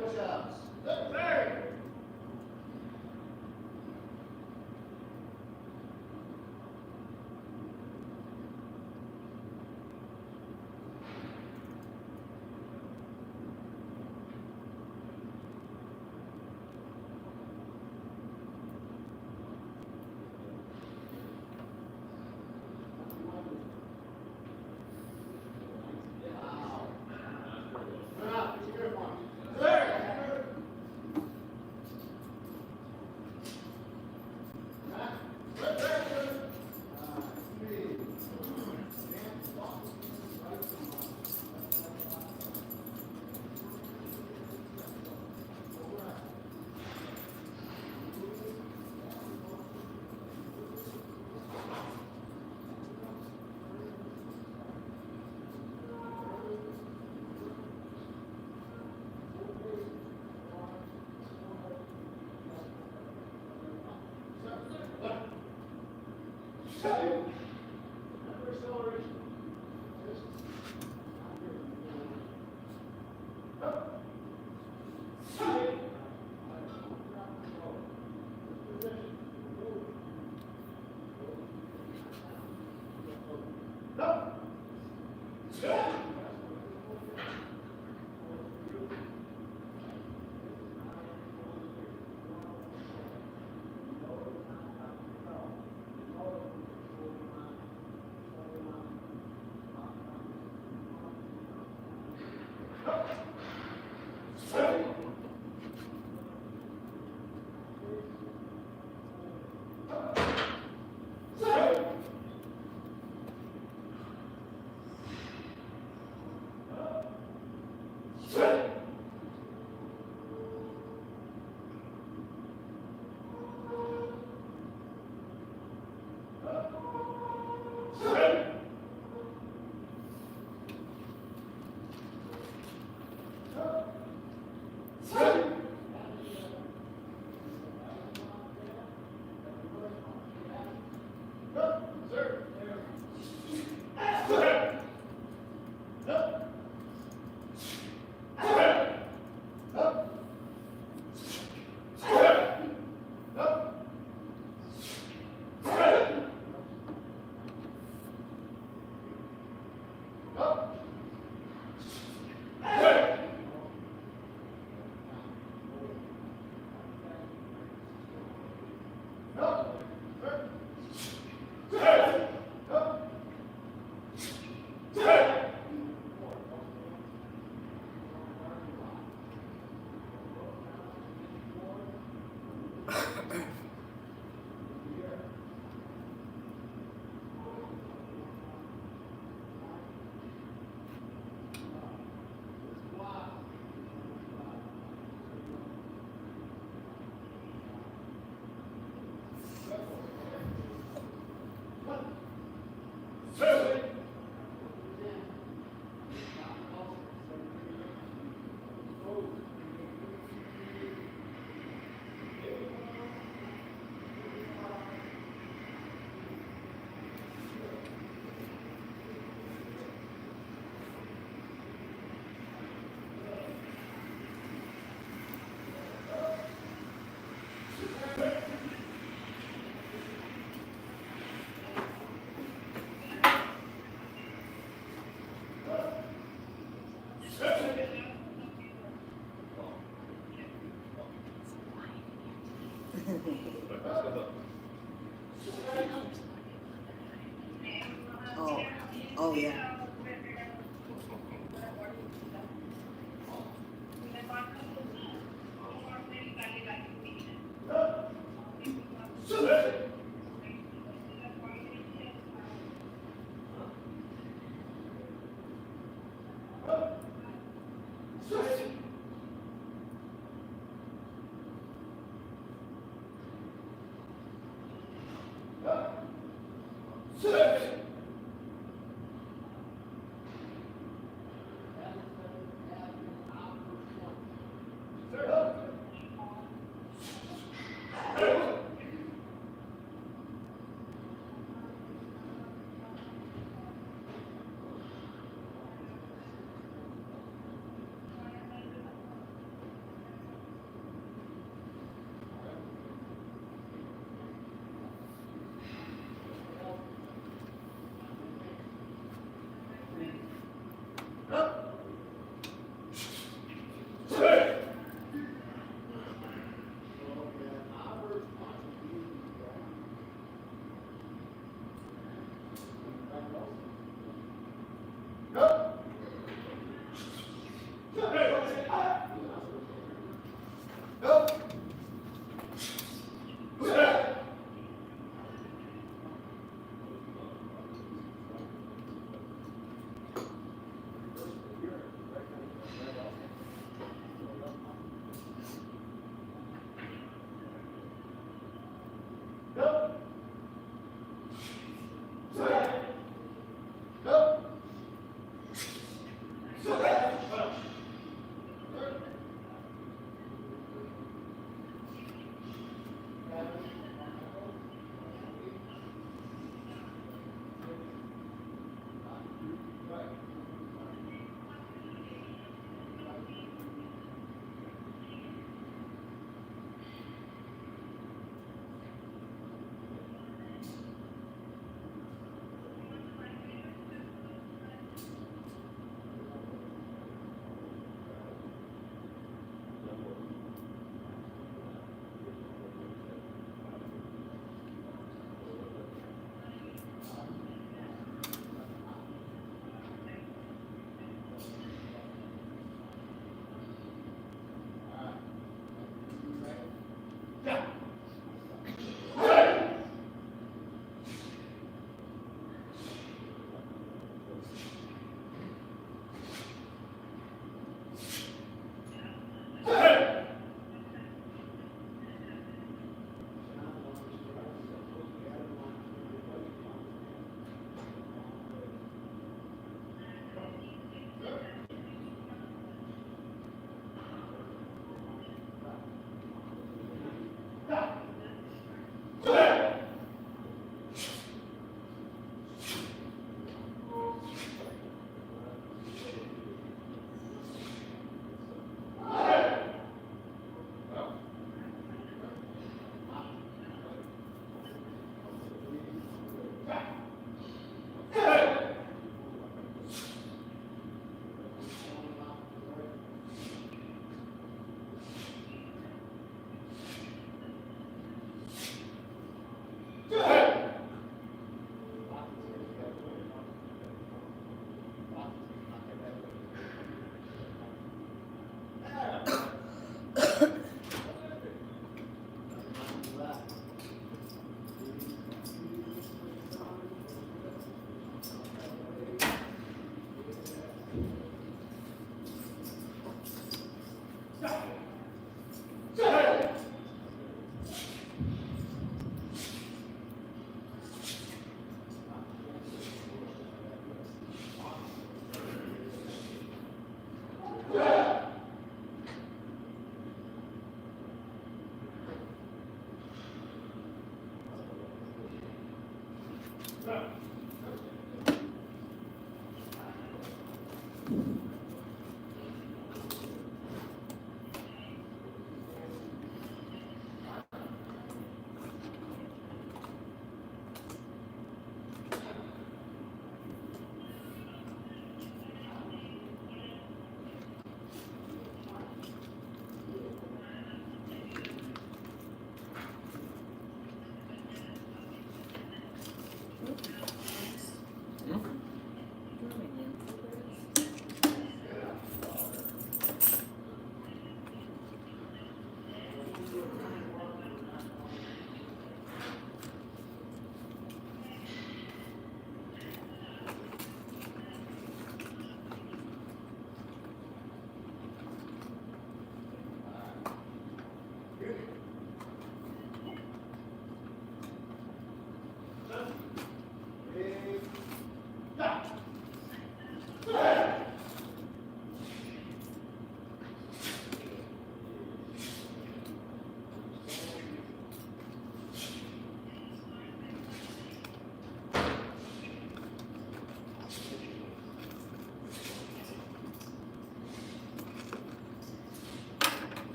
Push-ups. Oh, oh yeah.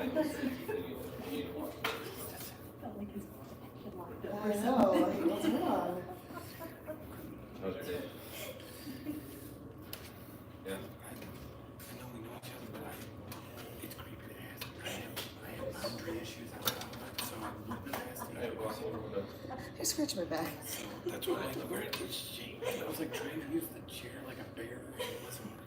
I know, like, what's wrong? How was your day? Yeah. I know we know each other, but it's creepy to ask. I have boundary issues. So I'm looking past I had a boss over with I scratched my back. So that's why I'm like, where did this shake? I was like trying to use the chair like a bear. It wasn't working.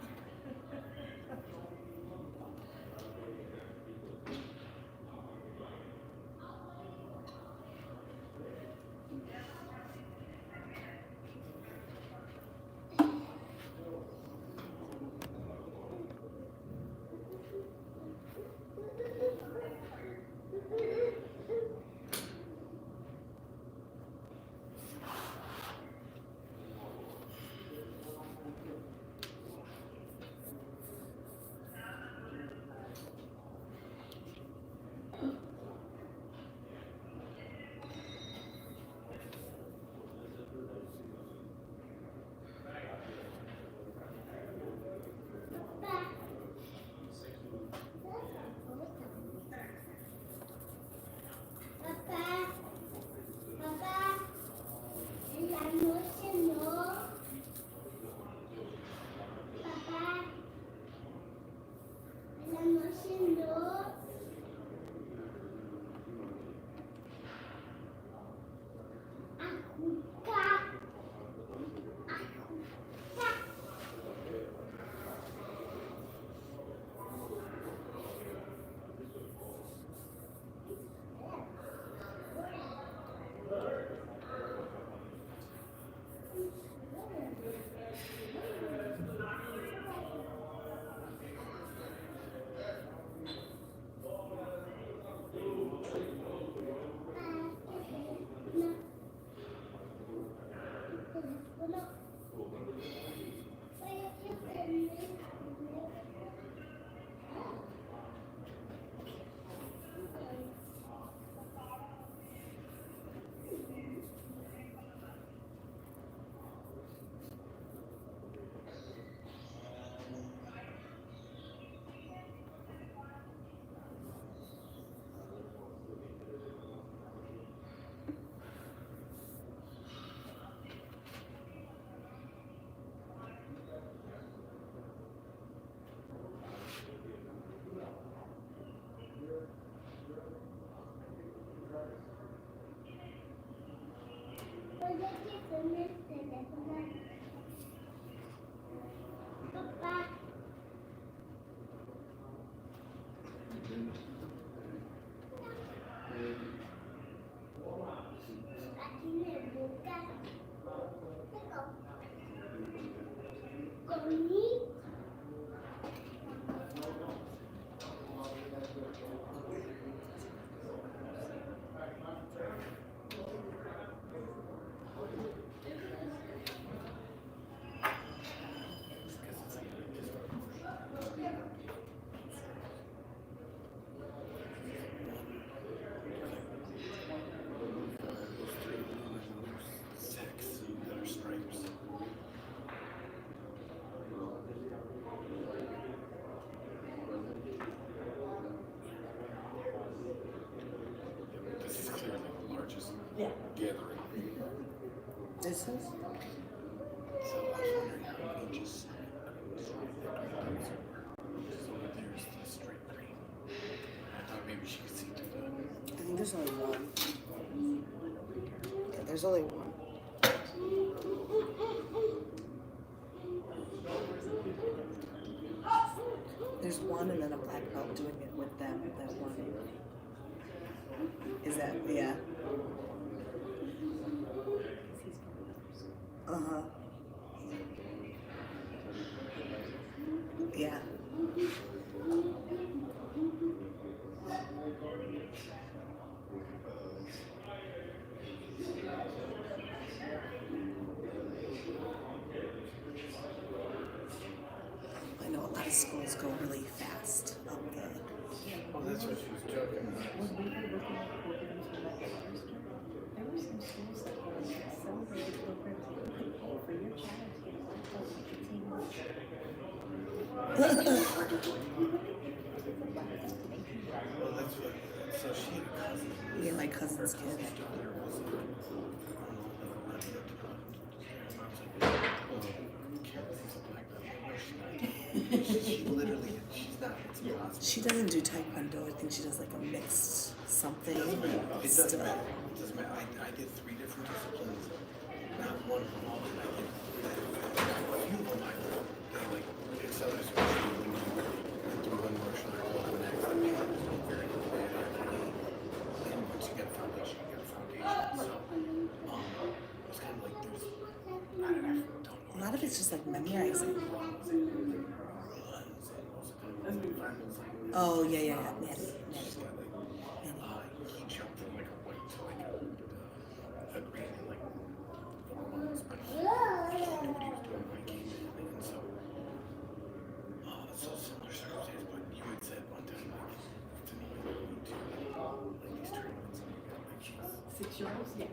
Yeah. Gathering. This is? So I was wondering how many just so there's the straight green. I thought maybe she could see through that. I think there's only one. Yeah, there's only one. There's one and then a black belt doing it with them. That one. Is that, yeah. Uh-huh. Yeah. I know a lot of schools go really fast up there. Well, that's what she was joking about. When we were looking at programs for that semester, there were some schools that were accelerated programs that you could pay for your child to get a laptop in 18 months. You would think it would be for laptop in 18 months. So she had a cousin. Yeah, my cousin's kid. Her daughter was she literally, she's not, it's impossible. She doesn't do Taekwondo. I think she does like a mixed something. It doesn't matter. It doesn't Still. matter. It doesn't matter. I did 3 different disciplines. Not one of them all did I get. A few of them I did like accelerated, especially when you do one martial art or the next. I'm very good at it. And once you get a foundation, you get a foundation. So, it's kind of like there's, I don't know. A lot of it's just like memorizing. Oh yeah, yeah, yeah. Maddie. She's got like, he jumped from like a white to like a green in like 4 months, but he knew what he was doing when he came in, and so it's so similar circumstance. But you had said one time like to me like going to like these tournaments and you got like she's 6-year-olds? yeah.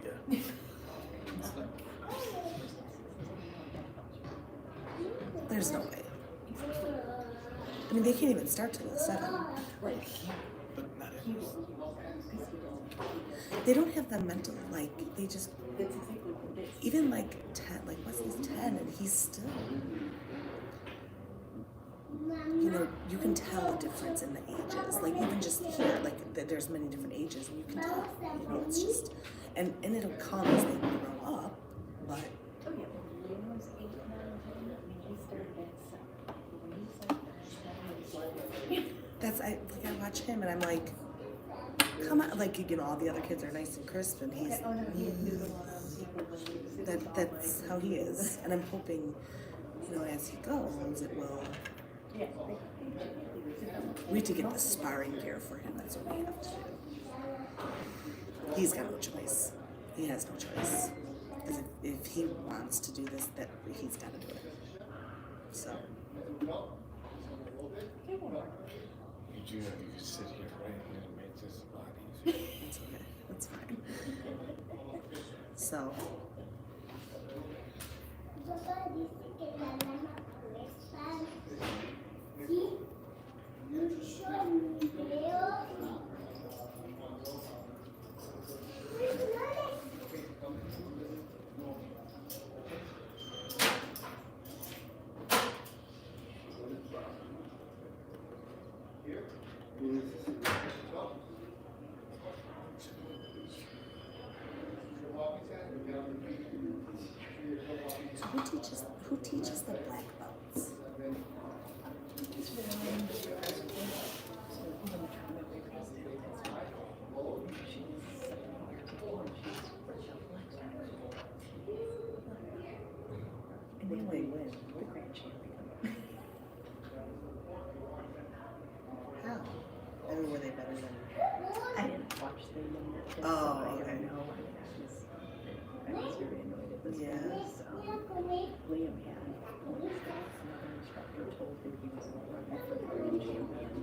There's no way. I mean, they can't even start till 7. Right. But not everyone. They don't have the mental, like, they just, That's exactly what it is. even like 10, like Wesley's 10 and he's still, you know, you can tell the difference in the ages. Like, even just here, like, there's many different ages and you can tell, you know, it's just, and it'll come as they grow up, but. Oh yeah, when I was 8, 9, 10, I mean, we started at 7. When he started at 7, That's, I watch him and I'm like, come on, like, you know, all the other kids are nice and crisp and he's, oh no, he had noodle arms, he had like, that's how he is. And I'm hoping, you know, as he goes, it will, yeah, we have to get the sparring gear for him, that's what we have to do. He's got no choice. He has no choice. Because if he wants to do this, that he's got to do it. So. You do know you could sit here right here and make this a lot easier. That's okay. That's fine. So. Who teaches the black belts? And then they win the grand champion. How? I mean, were they better than? I didn't watch them in that film, Oh, so I okay. don't know. I was very annoyed at this Yeah. because Liam had one instructor told him he was going to run for the grand champion.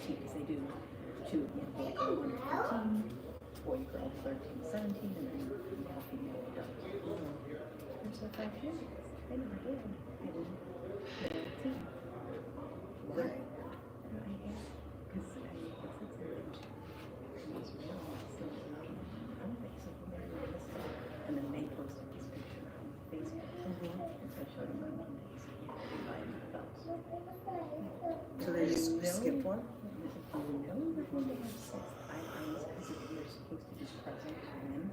Because they do 2 again, boy girl under 13, boy girl 13, 17, and then male female adult. There's no 5 years. They never did. They did the team. Right. And then they posted this picture on Facebook. And so I showed him on Mondays. Buying the belts. So they just skip one? No, they're going to have 6. I was, because you're supposed to be present to win.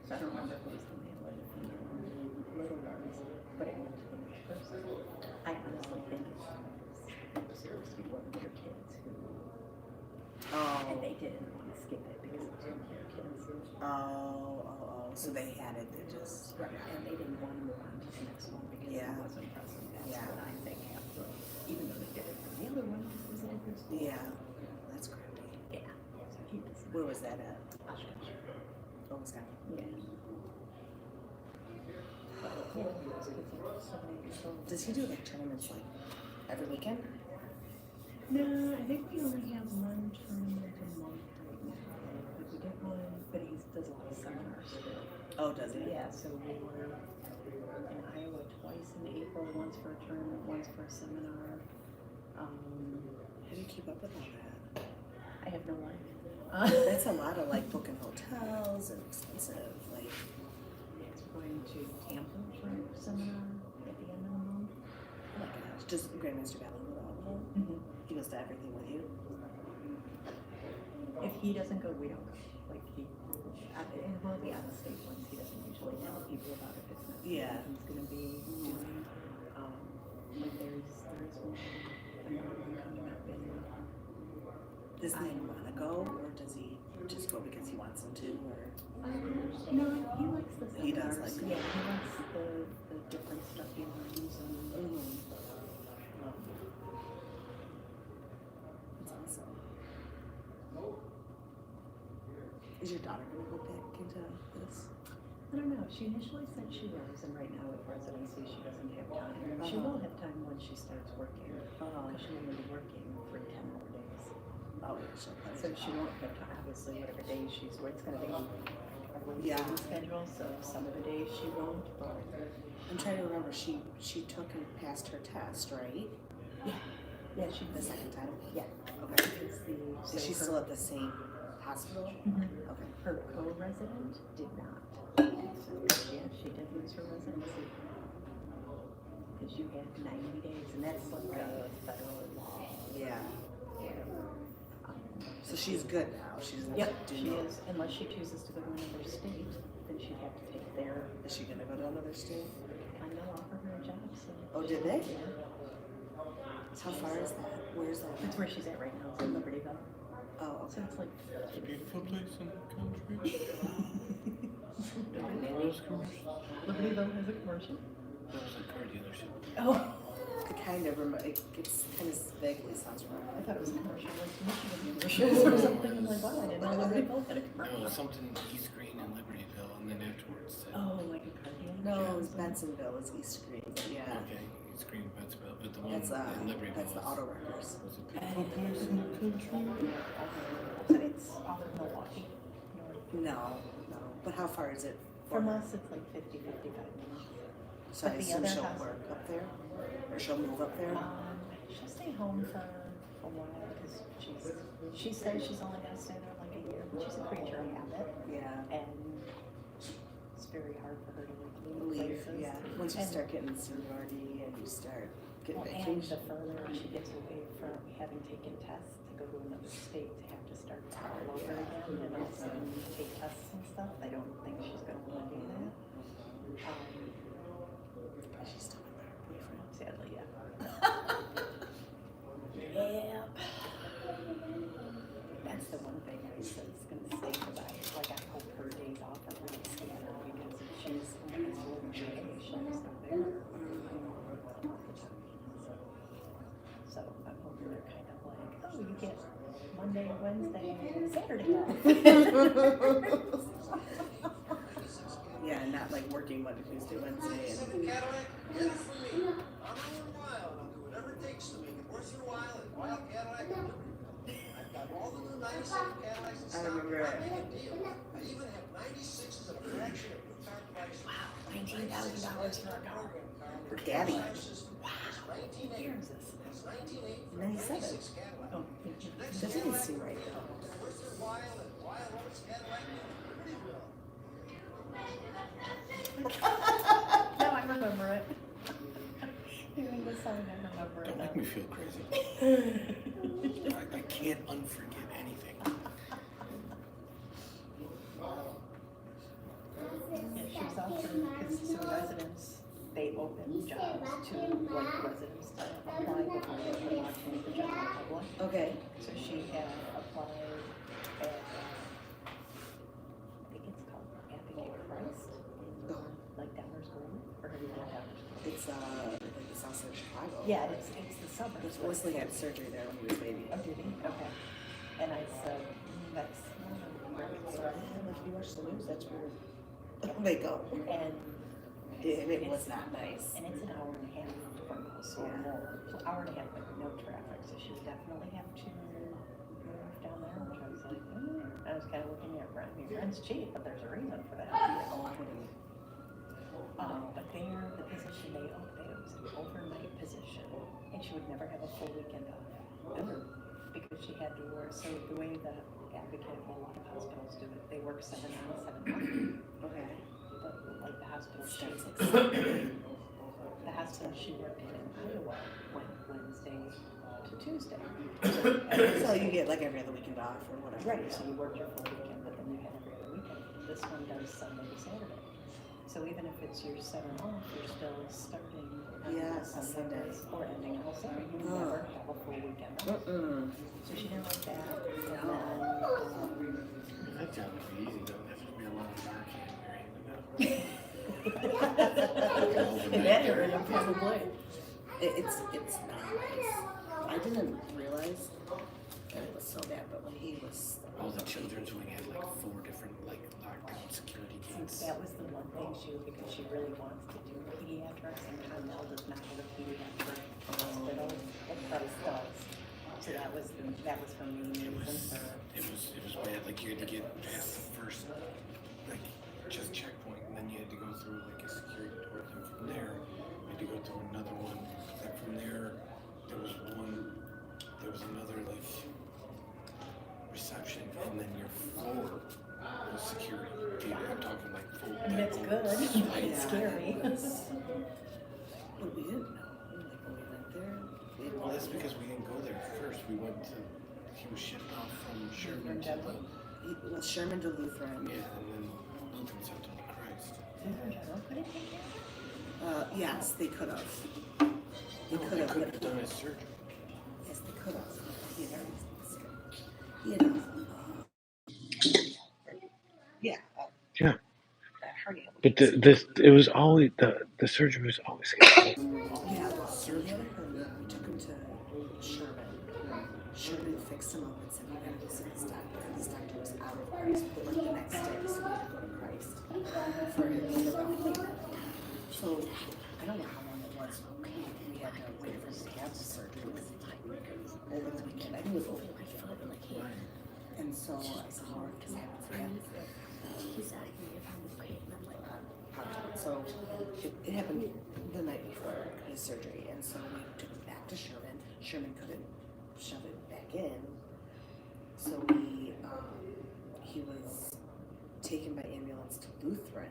So I don't remember if it was the male or the female on the little ones, but it went to the first. I honestly think it was supposed to be one of their kids who, Oh. and they didn't want to skip it because it was one of their kids. Oh. So they had it, they just. Right, and they didn't want to move on to the next one because Yeah. it wasn't present. That's Yeah. what I think happened. Even though they did it for the other one, because it was a different school. Yeah. That's crappy. Yeah. So he was Where was that at? Oshkosh. Oh, Wisconsin. Yeah. But yeah, those kids are 7, 8 years old. Does he do like tournaments like every weekend? No, I think we only have one tournament a month right now. Like we did one, but he does a lot of seminars still. Oh, does he? Yeah, so we were in Iowa twice in April, once for a tournament, once for a seminar. How do you keep up with all that? I I have no life. That's a lot of like booking hotels and expensive, like. We're going to Tampa for a seminar at the end of the month. Oh my gosh, does Grandmaster Valley go to all of them? Mm-hmm. He goes to everything with you? If he doesn't go, we don't go. Like he, and we'll be out of state ones. He doesn't usually tell people about it. It's not Yeah. He's going to be doing. Like there's one coming up in. Does he want to go, or does he just go because he wants him to, or? No, he likes the seminars. He does like it. Yeah, he likes the different stuff he learns and. That's awesome. Is your daughter going to go back into this? I don't know. She initially said she was, and right now with residency, she doesn't have time. She will have time when she starts working, because she'll only be working for 10 more days. Oh, she'll So she won't have time. Obviously, whatever days she's it's going to be a rotating schedule. So some of the days she won't. But I'm trying to remember. She took and passed her test, right? yeah, she The second time. Yeah. Okay. Is she her, still at the same hospital? Mhm. Okay. Her co-resident did not. So yeah, she did lose her residency because you had 90 days, and that's like a federal law. Yeah. Um, So she's good now. She's Yep, she is. Unless she chooses to go to another state, then she'd have to take their. Is she gonna go to another state? I know, offer her a job. So. Oh, did they? Yeah. How far is that? Where's that? That's where she's at right now. It's in Libertyville. Oh, So okay. it's like. It's a beautiful place in the country. One of those commercials. Libertyville has a commercial. That was a car dealership. Oh. It kind of it's kind of vaguely sounds I familiar. thought it was a commercial, like Michigan commercials or something. I'm like, wow, I didn't know Libertyville had a No, commercial. it was something East Green and Libertyville, and then afterwards. Oh, like a car dealer? No, it's Bensonville is East Green, but yeah. Okay, East Green, Bensonville, but the one That's in Libertyville. that's the auto wreckers. Was a beautiful place in the country. So it's off of Milwaukee. No. But how far is it? From us, it's like 50, 55 minutes. So I but the assume other she'll house- work up there, or she'll move up there. She'll stay home for a while because she says she's only gonna stay there like a year, but she's a creature of habit, Yeah. and it's very hard for her to Leave. places. Yeah. Once you And- start getting seniority and you start getting and the vacation. further she gets away from having taken tests to go to another state to have to start all over again and also take tests and stuff, I don't think she's gonna want to do that. She's still with her boyfriend. Sadly, yeah. Yep. That's the one thing I said is gonna stay because I hope her days off are really scattered because if she's on a long vacation, it's not there. So I'm hoping they're kind of like, oh, you get Monday, Wednesday, Saturday off. Yeah, not like working Monday, Tuesday, Wednesday, and Cadillac, get it from me. I'm going wild. I'll do whatever it takes to make it worth your while at Wild Cadillac. I've got all the new 97 Cadillacs in stock. I remember it. Big deal. I even have 96s at a fraction of new car price. Wow, $19,000 for a car. for daddy. Wow. 1980. Year is this? It's 1980. 97. 96 Cadillac. Oh, thank you. Doesn't even seem right though. Worth your while at Wild Oats Cadillac. Libertyville. No, I remember it. Hearing the song, I remember Don't it. make me feel crazy. I can't unforget anything. Yeah, she was offered, because some residents, they open jobs to like residents to apply before they can launch into the general public. Okay. So she had applied at, I think it's called Advocate Christ, like Downers Grove, or have you been Downers Grove? It's like the south side of Chicago. Yeah, it's the suburbs. Wesley had surgery there when he was baby. Oh, did he? Okay. And I said, that's If you watch the news, that's where they go. and It was not nice. And it's an hour and a half from us or more. So hour and a half, but no traffic. So she would definitely have to move down there, which I was like, I was kind of looking at rent. I mean, rent's cheap, but there's a reason for that. But there, the position they opened, it was an overnight position, and she would never have a full weekend off, ever, because she had to work, so the way that Advocate, well, a lot of hospitals do it, they work 7 on, 7 off. Okay. But like the hospital she, Starts like the hospital she worked in Iowa went Wednesday to Tuesday. So you get like every other weekend off or whatever. Right, so you work your full weekend, but then you have every other weekend. This one does Sunday to Saturday. So even if it's your 7 off, you're still starting on Yes, Sunday or ending on Sunday. You Oh. never have a full weekend off. So she didn't like that. And then, That job would be easy though. That's gonna be a lot of work you're in that area, probably. It's not nice. I didn't realize that it was so bad, but when he was All the children's wing had like 4 different like lockdown security gates. That was the one thing because she really wants to do pediatrics, and Connell does not have a pediatric hospital, but Christ does. So that was her main reason for. It was bad. Like you had to get past the first like just checkpoint, and then you had to go through like a security door. And from there, you had to go through another one. And from there was another like reception, and then your floor was security. I'm talking like full. And that's good. It's scary. But we didn't know. Like when we went there, Well, that's because we didn't go there first. We went to. He was shipped off from Sherman to the. it was Sherman to Lutheran. Yeah, and then Lutheran sent him to Christ. Yes, they could have. They could have done his surgery. Yes, they could have. He had yeah. Yeah. Hardly. But it was always the surgery was always scheduled. Yeah, well, surgery. We took him to Sherman. Sherman fixed him up and said, "We gotta visit his doctor." His doctor was out of Christ, but like the next day, so we had to go to Christ for his So I don't know how long it was. We had to wait for him to have the surgery. It was like over the weekend. I think it was over the weekend. And so I said, "Oh, because I haven't forgotten." He's out here. I'm okay. And I'm like, so it happened the night before his surgery, and so we took him back to Sherman. Sherman couldn't shove it back in, so he was taken by ambulance to Lutheran.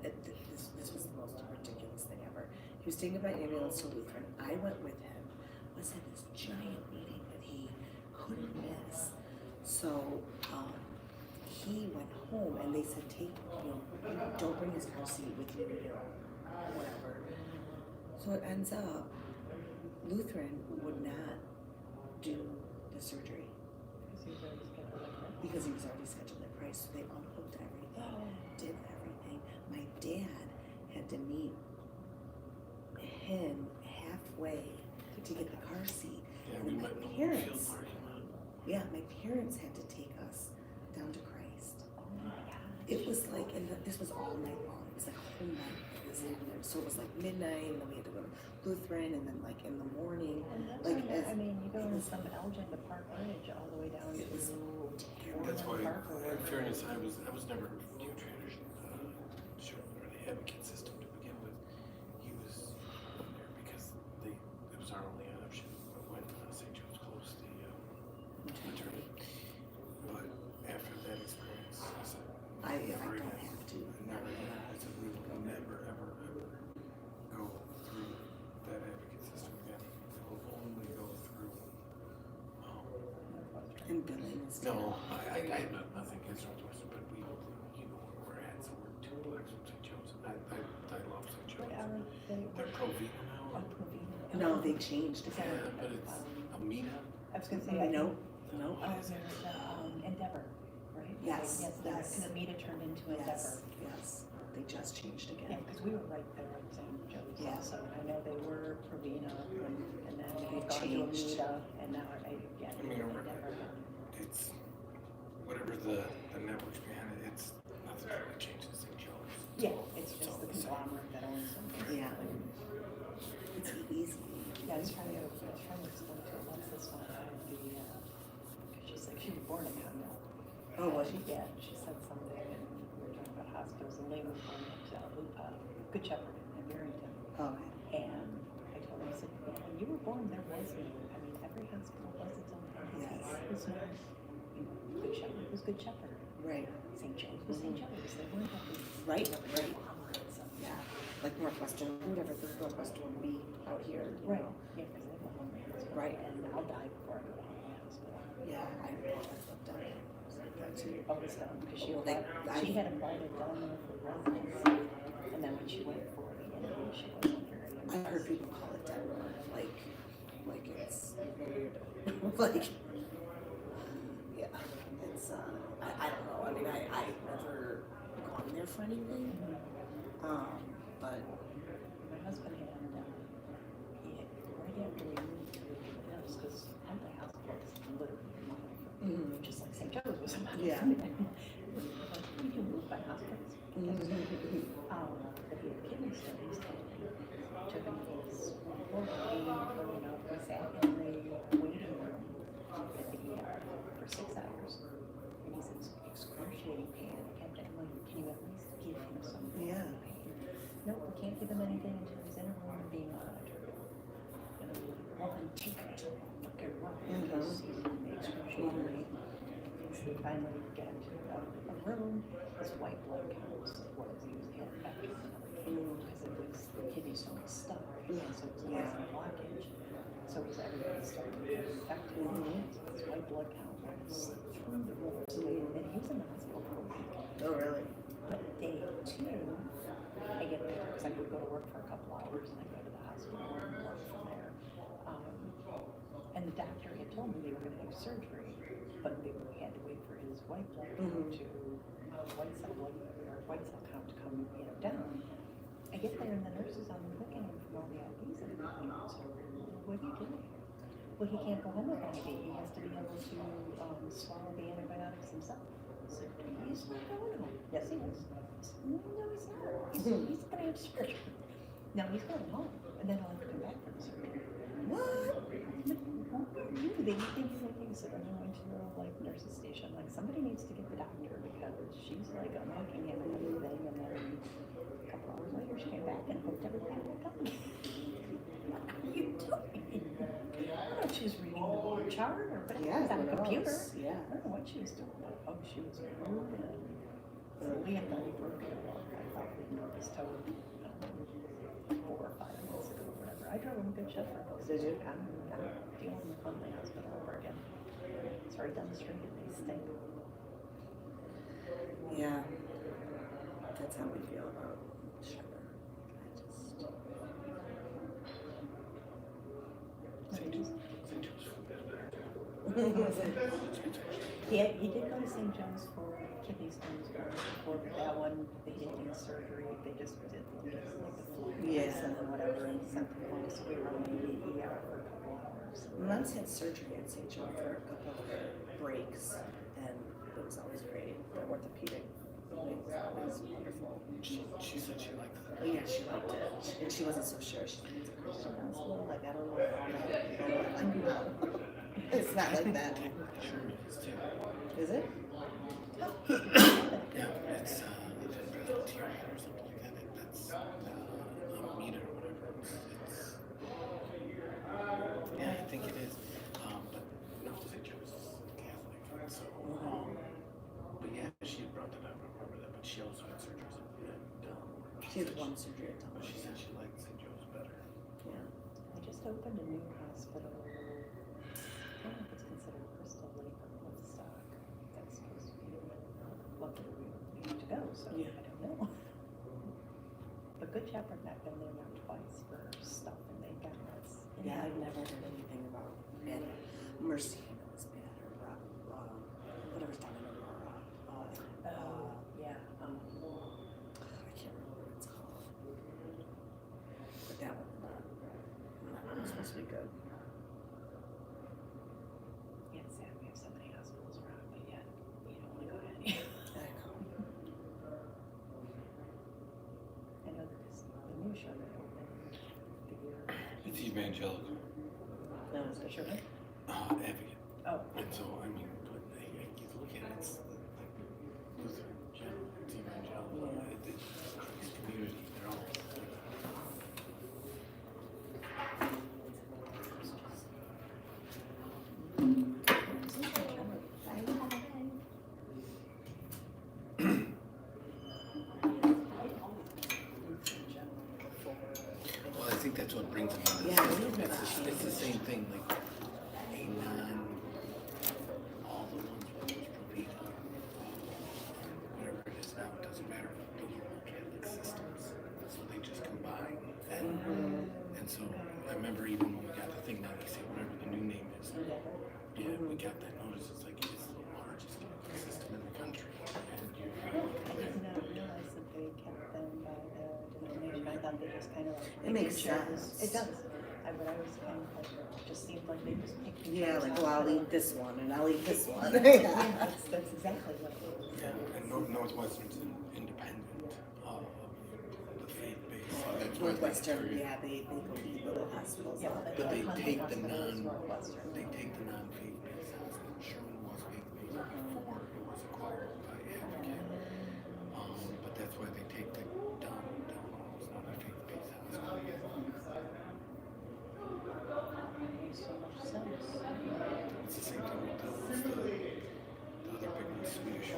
This was the most ridiculous thing ever. He was taken by ambulance to Lutheran. I went with him. Was at this giant meeting that he couldn't miss. So he went home, and they said, don't bring his car seat with you, whatever. So it ends up, Lutheran would not do the surgery because he was already scheduled at Christ. So they unhooked everything, did everything. My dad had to meet him halfway to get the car seat. Yeah, And we then went in the parents, field parking lot. my parents had to take us down to Christ. It was like, and this was all night long. It was like a whole night that was happening. So it was like midnight, and then we had to go to Lutheran, and then like in the morning, like as I mean, you go in some Elgin to Park Ridge all the way down it was to terrible. That's why, Park or in wherever. fairness, I was never new trainers. Sure, or the advocate system to begin with. He was there because it was our only option when St. Joe's closed the attorney. But after that experience, I said, I don't have to. I said we will never, ever, ever go through that advocate system again. We will only go through. And billing and stuff. No, I have nothing against Northwestern, but we, where we're at, so we're 2 blocks from St. Joe's. I love St. Joe's. They're pro Vita now. No, they changed Yeah, again. but it's Amina. I was gonna say, No. there's Endeavor, right? Yes, Yes, yes. because Amita turned into Endeavor. Yes, they just changed Yeah, again. because we were right there at St. Joe's Yeah. also. I know they were Provena, and then they had gone to Changed. Amita, and now I mean, Endeavor. it's whatever the networks behind it. It's nothing really changed in St. Joe's. Yeah, it's all just the the same. conglomerate that owns them. Yeah. It's easy. Yeah, I was trying to explain to her once this one had she's like, she was born in Condo. Oh, was she? Yeah, she said something, and we were talking about hospitals, and Lane was born at Good Shepherd in Barrington. Oh, And I told her, I said, when you were born, there was no, I mean, every hospital was its own entity. Yes. was not, Good Shepherd was Good Shepherd. Right. St. Joe's was St. Joe's. They weren't having. Right. Yeah. Like Northwestern, whatever the Northwestern would be out here. You Right. know? Yeah, because they were hungry. Right. And I'll die before I go to the hospital. Yeah, I looked at it. That too. Oh, it's done, because she Like, had applied it done for residency, and then when she went for the interview, she wasn't very I've impressed. heard people call it Denver, like it's weird. Like, yeah, it's, I don't know, I mean, I've never gone there for anything, but, My husband had, right after we moved to the house, because Huntley Hospital is literally a mile from, just like St. Joe's was a mile Yeah. from it. We can move by hospitals. But he had kidney stones, took him to his we sat in the waiting room at the ER for 6 hours, and he's in excruciating pain, and I kept saying, like, can you at least give him some Yeah. pain? No, we can't give him anything until he's in a room being monitored. And I'm like, well, then take him to a fucking room, because he's in excruciating pain. So we finally get him to a room. His white blood count was, he was had infected and everything, because it was the kidney stone was stuck, and so it was causing a blockage. So it was everybody started to get infected. So his white blood count was through the roof. So and he was in the hospital for a week. oh, really? But day 2, I get there because I would go to work for a couple hours and I go to the hospital and work from there. And the doctor had told me they were going to do surgery, but they had to wait for his white blood count to white cell count to come down. I get there and the nurse is on the looking from all the IVs and everything. So what are you doing? Well, he can't go home with an IV. He has to be able to swallow the antibiotics himself. So he's not going home. Yes, he is. I said, no, he's not. He's going to have surgery. No, he's going home, and then I'll have to come back for the surgery. What? They so then I went to the nurse's station. Like, somebody needs to get the doctor because she's like unhooking him and everything. And then a couple hours later, she came back and hooked everything back up. What are you doing? I don't know if she was reading the chart or but Yeah, it was on a computer. yeah. I don't know what she was doing. Oh, she was rude and Liam thought he broke it off. I thought we broke his toe 4 or 5 months ago or whatever. I drove him a Good Shepherd. Did you? I'm dealing with Huntley Hospital over again. It's right down the street and they stink. Yeah, that's how we feel about Shepherd. He did go to St. Joe's for kidney stones before that one. They didn't do surgery. They just did like the flu medicine and whatever and sent them home. So we were in the ER for a couple hours. Mom's had surgery at St. Joe for a couple of her breaks, and it was always great. The orthopedic was always wonderful. She said she liked it. Oh, yeah, she liked it. And she wasn't so sure. She was a Christian hospital. Like, I don't know about all that. Like, no. It's not like that. Sherman is too. Is it? Yeah, it's Presbyterian or something like that. That's meter or whatever. It's yeah, I think it is. But no, St. Joe's is Catholic, so but yeah, she had brought that up. I remember that, but she also had surgeries and She had one surgery at but Thomas. she said she liked St. Joe's better. Yeah. They just opened a new hospital. I don't know if it's considered Crystal Lake or Woodstock. That's supposed to be lucky we need to go, so Yeah. I don't know. But Good Shepherd and I've been there now twice for stuff and they've got us. Yeah, I've never heard anything about bad. Mercy, I know it's bad, or whatever's down in Aurora. Yeah. I can't remember what it's called. But that one, was supposed to be good. Yeah, it's sad we have so many hospitals around, but yet you don't want to go to any. I know. I know that the new show that opened the year. It's evangelical. No, it's The show. Advocate. Oh. And so, I mean, but you look at it, it's like Lutheran, general, it's evangelical. Yeah. It's community, they're all It's thing. And so I remember even when we got the thing, now they say whatever the new name is. Yeah, we got that notice. It's like it's the largest system in the country. And you I did not realize that they kept them by the denomination. I thought they just kind of like. It makes picked and chose. sense. It does. But I was kind of like, it just seemed like they just picked. and Yeah, chose. like, well, I'll eat this one and I'll eat this one. Yeah, that's exactly what it is. yeah, and Northwestern's independent of the faith-based. So that's why Northwestern, they, yeah, they go eat little hospitals. Yeah, out but there. But they take the Northwestern. non-faith-based hospital. Sherman was faith-based before it was acquired by Advocate. But that's why they take the down was not a faith-based hospital. Makes so much sense. It's the same thing with the other big one, Swedish.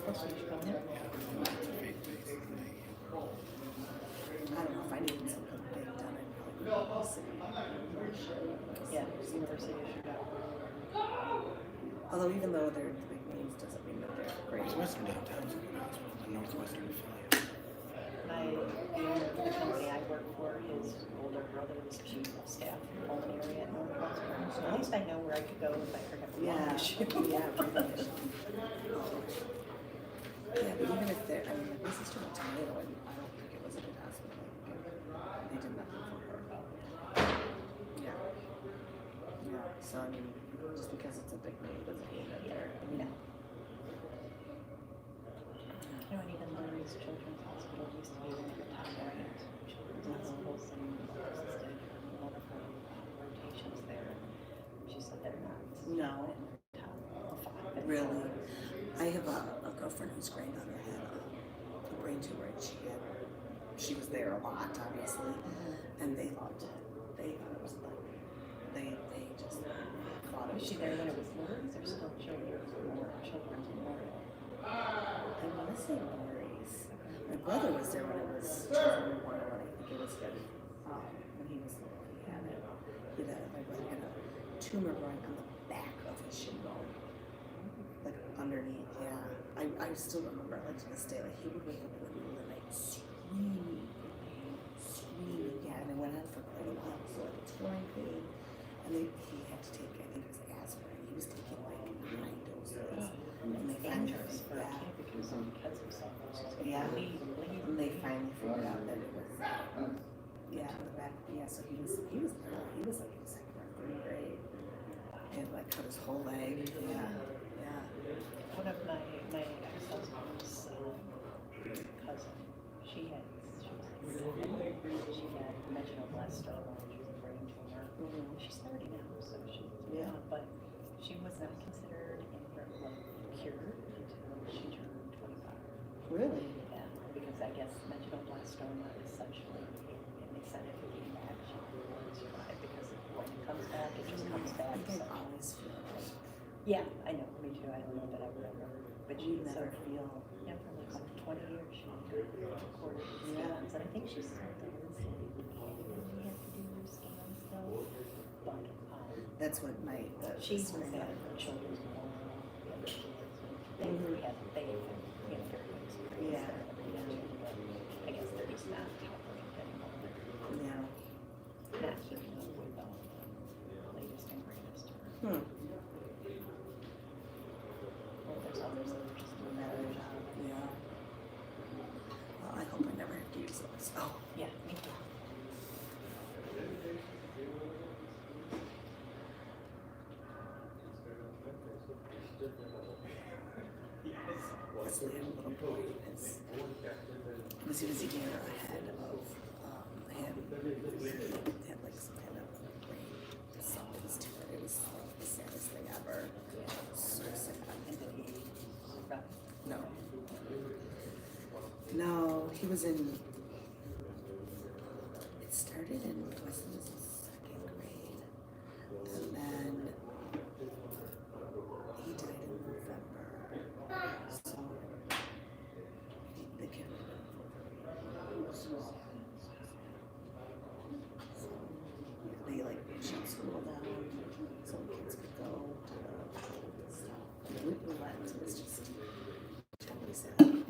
What's the Yeah, and that's a faith-based, and they I don't know if I needed something big done, I'd probably go to the city. Yeah, University of Chicago. Although even though they're the big names doesn't mean that they're great. Northwestern downtown's a good hospital, the Northwestern affiliate. The company I work for, his older brother was chief of staff in the pulmonary at Northwestern. So at least I know where I could go if I ever have a lung Yeah, issue. yeah, pretty much. Yeah, but even if they're, I mean, if this is too much tomato, and I don't think it was a good hospital. They did nothing for her. Yeah. Yeah, so I mean, just because it's a big name doesn't mean that they're, No. You know, and even Larry's Children's Hospital used to be one of the top ranked children's hospitals in existed one of her rotations there. She said they're not No. in the top 5. Really. I have a girlfriend whose granddaughter had a brain tumor, and she was there a lot, obviously, and they loved it. They thought it was like, they just thought it Was was she there when it was Larry's or still Children's Memorial? I want to say Lori's. My brother was there when it was Children's Memorial, and I think it was good. When he was little, he had it. My brother had a tumor growing on the back of his shin bone, like underneath. Yeah, I still remember, like to this day, like he would wake up in the middle of the night screaming, yeah, and it went on for quite a while. So like it's growing pain, and he had to take, I think it was aspirin. He was taking like 9 doses, and they Dangerous for a yeah. kid because he cuts himself. Yeah, Bleed. and they finally figured out that it was, yeah, the back, yeah, so he was little, he was like in 2nd or 3rd grade, and like cut his whole leg, yeah. One of my ex-husband's cousin, she had medulloblastoma, which was a brain tumor. She's 30 now, so she's Yeah. but she was not considered cured until she turned 25. Really? Yeah, because I guess medulloblastoma is such like, and they said it would be back, she wouldn't survive because when it comes back, it just comes I back. think I So. always feel like Yeah, I know, me too. I don't know that I would ever, but you she never feel, yeah, for like 20 years she recorded scans, and I think she's still doing the same. We have to do scans though, but that's what she's been at children's memorial. They have very good experience Yeah. there and everything too, but I guess they're just not covering it anymore. yeah. Not keeping up with the latest and greatest. Hmm. Well, there's others that are just doing a better job. Yeah. Well, I hope I never have to use those. Oh. Yeah, me too. Wesley had a little boy, was he was a year ahead of him. He had like some kind of brain something to it. It was like the saddest thing ever. So sad. And then he run. No. No, he was in. It started in Wesley was in 2nd grade, and then he died in November. So the kid was they like shut school down so kids could go to the stuff. We went, it was just totally sad.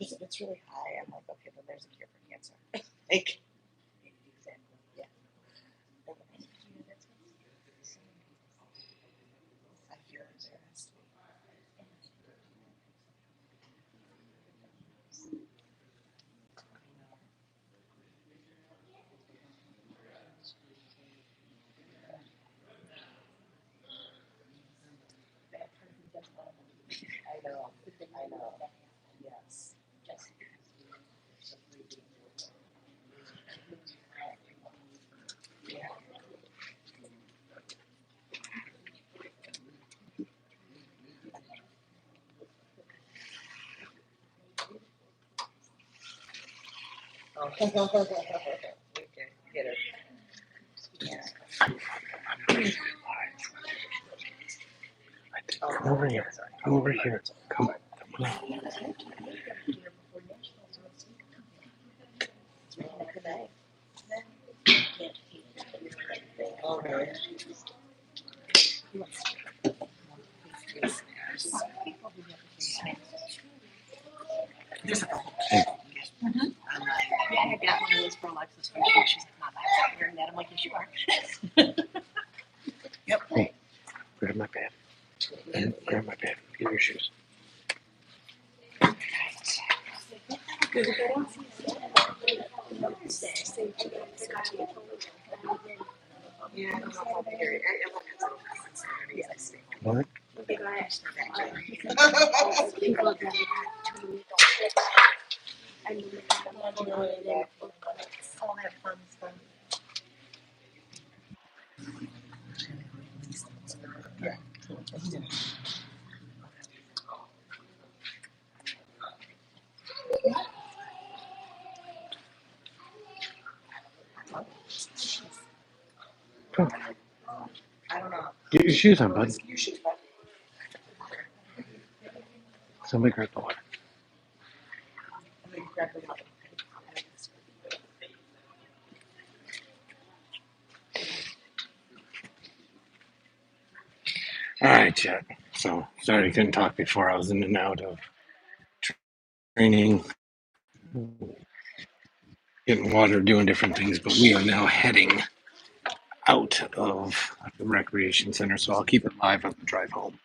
Because if it's really high, I'm like, okay, then there's a cure for cancer. Like, yeah. I hear there has to be. I know. I know. Yes. Yeah. Oh. Okay. Get it. Yeah. Come over here. Come over here. Come on. Come on. Good night. Oh, really? Hey, Yeah, I got one of those for Alexis. She's not hearing that. I'm like, yes, you are. Yep. hey, grab my pad. And grab my pad. Get your shoes. Yeah, I don't know if I'll be here. I'm looking at some What? I'll have fun stuff. Come. I don't know. Get your shoes on, bud. You should, but Somebody grab the water. I'm going to grab the water. All right, Chet. So, sorry I couldn't talk before. I was in and out of training, getting water, doing different things. But we are now heading out of the recreation center, so I'll keep it live on the drive home.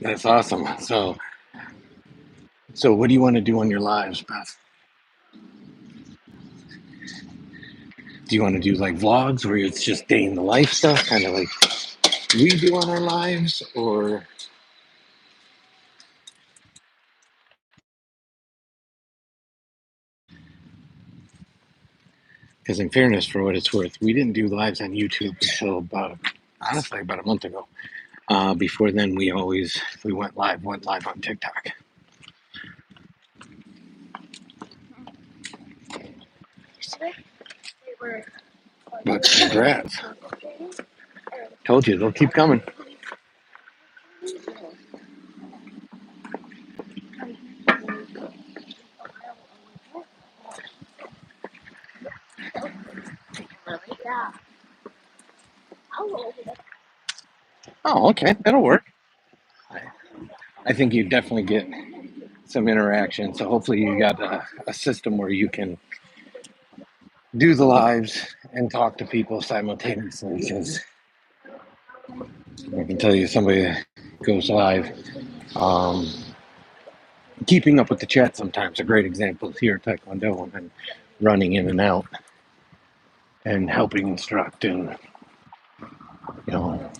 That's awesome. So what do you want to do on your lives, Beth? Do you want to do like vlogs where it's just day in the life stuff, kind of like we do on our lives, or because in fairness, for what it's worth, we didn't do lives on YouTube until honestly about a month ago. Before then, we went live on TikTok. But congrats! Told you they'll keep coming. Oh, okay, that'll work. I think you definitely get some interaction. So hopefully you got a system where you can do the lives and talk to people simultaneously. Because I can tell you, somebody that goes live, um, keeping up with the chat sometimes. A great example is here at Taekwondo and running in and out and helping instruct and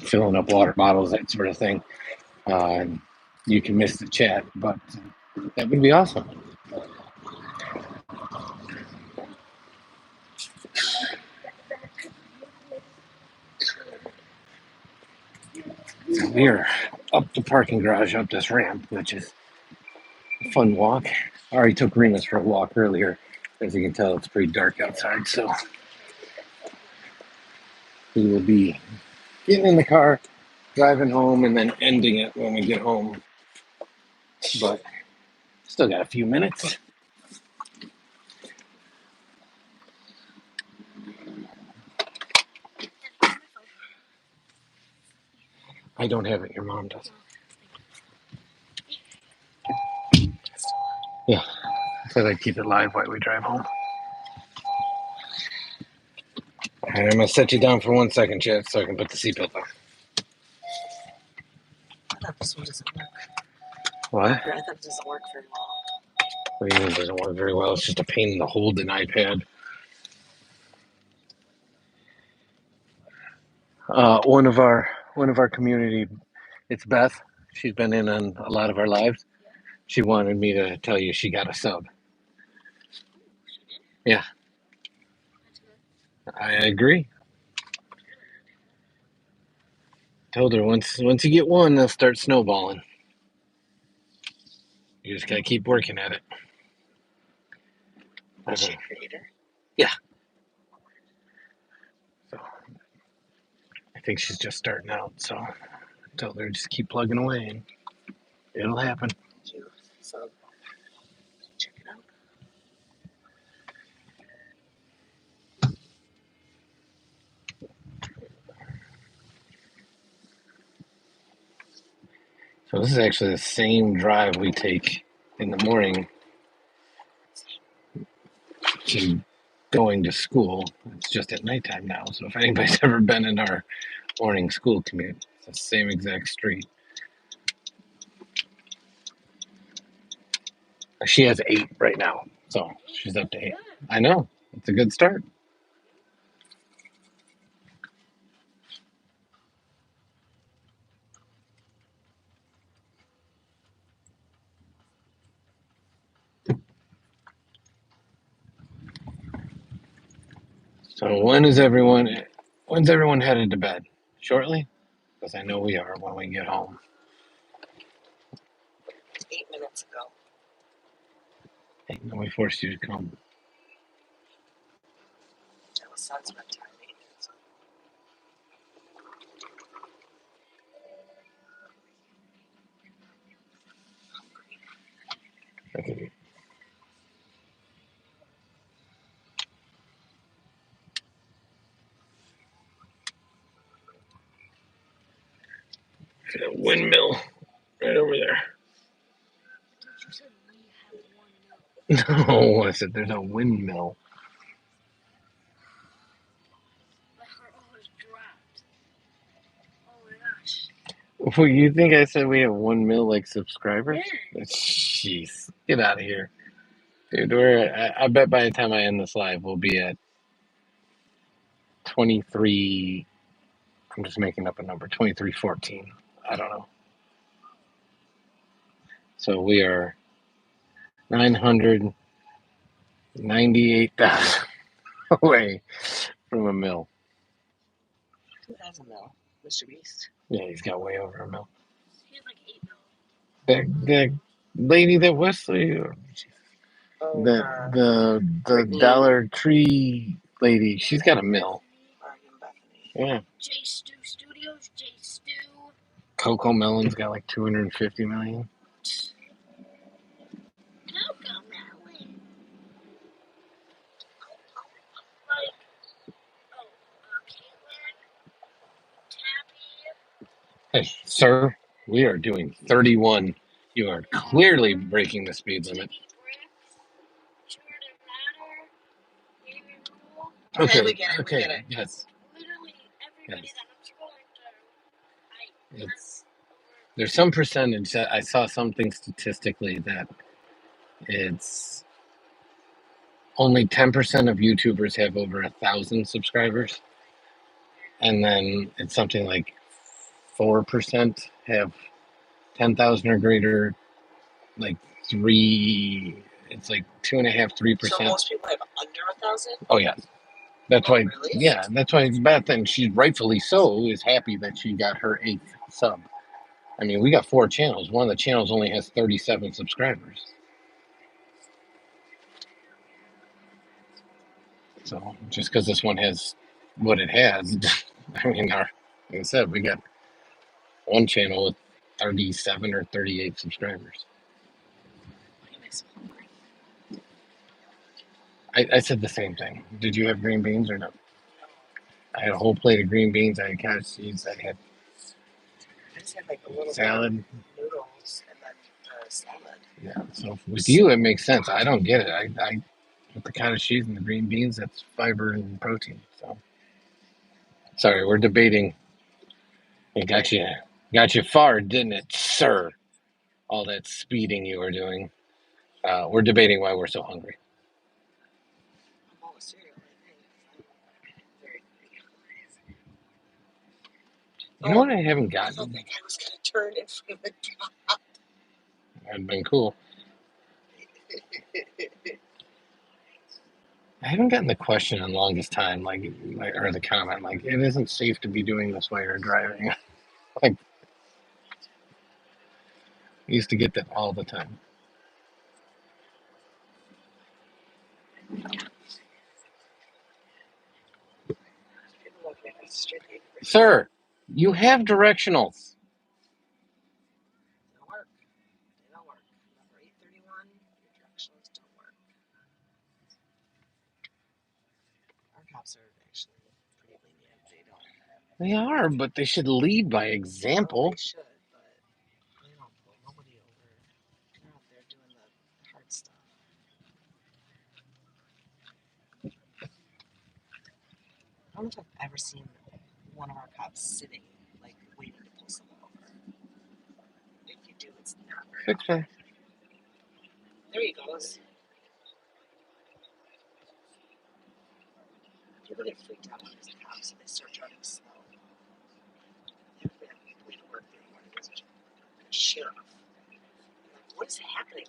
filling up water bottles, that sort of thing. You can miss the chat, but that would be awesome. So we're up the parking garage, up this ramp, which is a fun walk. I already took Remus for a walk earlier. As you can tell, it's pretty dark outside, so we will be getting in the car, driving home, and then ending it when we get home. But still got a few minutes. I don't have it. Your mom does. Yeah. So I keep it live while we drive home. All right, I'm gonna set you down for 1 second, Chad, so I can put the seatbelt on. I thought this one doesn't work. What? I thought it doesn't work very well. What do you mean it doesn't work very well? It's just a pain in the hold an iPad. One of our community, it's Beth. She's been in on a lot of our lives. She wanted me to tell you she got a sub. Yeah, I agree. Told her once you get one, they'll start snowballing. You just gotta keep working at it. Is she a creator? Yeah. So I think she's just starting out. So I told her just keep plugging away and it'll happen. So check it out. So this is actually the same drive we take in the morning to going to school. It's just at nighttime now. So if anybody's ever been in our morning school commute, it's the same exact street. She has 8 right now, so she's up to 8. I know. It's a good start. So when's everyone headed to bed? Shortly? Because I know we are when we get home. 8 minutes ago. Hey, no, we forced you to come. That was sun's bedtime. 8 minutes ago. Okay. A windmill right over there. No, I said there's a windmill. Well, you think I said we have 1 mil like subscribers? Jeez, get out of here, dude. I bet by the time I end this live, we'll be at 23. I'm just making up a number. 2314. I don't know. So we are 998,000 away from a mil. Who has a mill? Mr. Beast. Yeah, he's got way over a mil. He has like 8 mil. The lady that Wesley, Oh, the Dollar Tree lady, she's got a mil. Bethany. Yeah. J Stu Studios, J Stu. Coco Melon's got like 250 million. Coco Melon. Like, Caitlin, Tappy. Hey, sir, we are doing 31. You are clearly breaking the speed limit. Okay, we get it. Okay, We get it. yes. Literally everybody Yes. that I'm scrolling through, It's, there's some percentage that I saw something statistically that it's only 10% of YouTubers have over 1,000 subscribers, and then it's something like 4% have 10,000 or greater. Like it's like 2.5, 3%. So most people have under 1,000? Oh yeah, that's why. Really? Yeah, that's why Beth, and she's rightfully so, is happy that she got her 8th sub. I mean, we got 4 channels. One of the channels only has 37 subscribers. So just because this one has what it has, I mean, like I said, we got one channel with 37 or 38 subscribers. I said the same thing. Did you have green beans or no? I had a whole plate of green beans. I had cottage cheese. I had like a little salad. bit of noodles and then the salad. Yeah. So with you, it makes sense. I don't get it. I with the cottage cheese and the green beans, that's fiber and protein. So sorry, we're debating. It got you far, didn't it, sir? All that speeding you were doing. We're debating why we're so hungry. I'm all cereal, I think. I'm very You know what I haven't I don't gotten? think I was gonna turn in front of the top. That'd been cool. I haven't gotten the question in the longest time, like, or the comment, like, it isn't safe to be doing this while you're driving. Like, I used to get that all the time. People look at me straight. Sir, you have directionals. They don't work. They don't work. Number 831, your directions don't work. Our cops are actually pretty lenient. They don't. They are, but they should lead by example. They should, but they don't pull nobody over. They're out there doing the hard stuff. I don't know if I've ever seen one of our cops sitting, like, waiting to pull someone over. If you do, it's not very Fix often. that. There he goes. People get freaked out when there's cops and they start driving slow. They have to way to work anymore. There's a sheriff. Like, what is happening?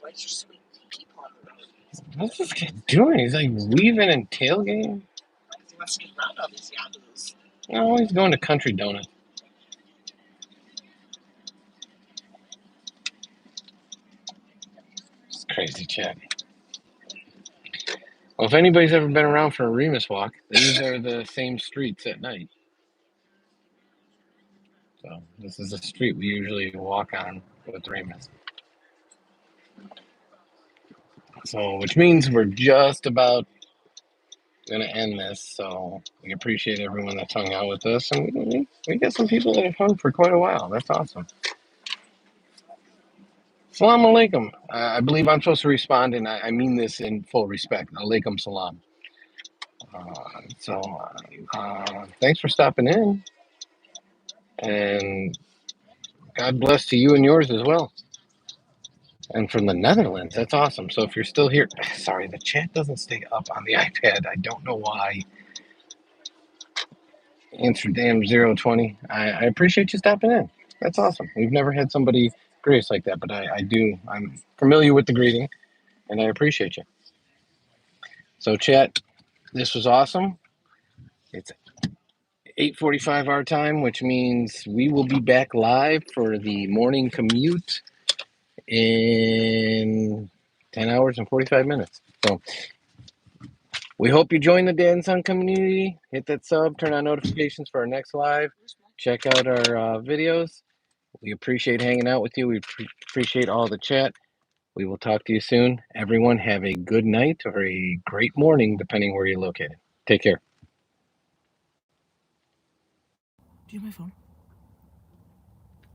Why is there so many people on the road? What's this kid doing? He's like weaving and tailgating. Because he wants to get around all these yahoos. Oh, he's going to Country Donut. It's crazy, chat. Well, if anybody's ever been around for a Remus walk, these are the same streets at night. So this is a street we usually walk on with Remus. So, which means we're just about going to end this. So we appreciate everyone that's hung out with us, and we got some people that have hung for quite a while. That's awesome. Salam alaikum. I believe I'm supposed to respond, and I mean this in full respect. Alaikum salam. Thanks for stopping in, and God bless to you and yours as well. And from the Netherlands, that's awesome. So if you're still here, sorry, the chat doesn't stay up on the iPad. I don't know why. Amsterdam 020. I appreciate you stopping in. That's awesome. We've never had somebody grace like that, but I do. I'm familiar with the greeting, and I appreciate you. So chat, this was awesome. It's 8:45 our time, which means we will be back live for the morning commute in 10 hours and 45 minutes. So we hope you join the Dad and Son community. Hit that sub, turn on notifications for our next live. Check out our videos. We appreciate hanging out with you. We appreciate all the chat. We will talk to you soon. Everyone have a good night or a great morning, depending where you're located. Take care. Do you have my phone?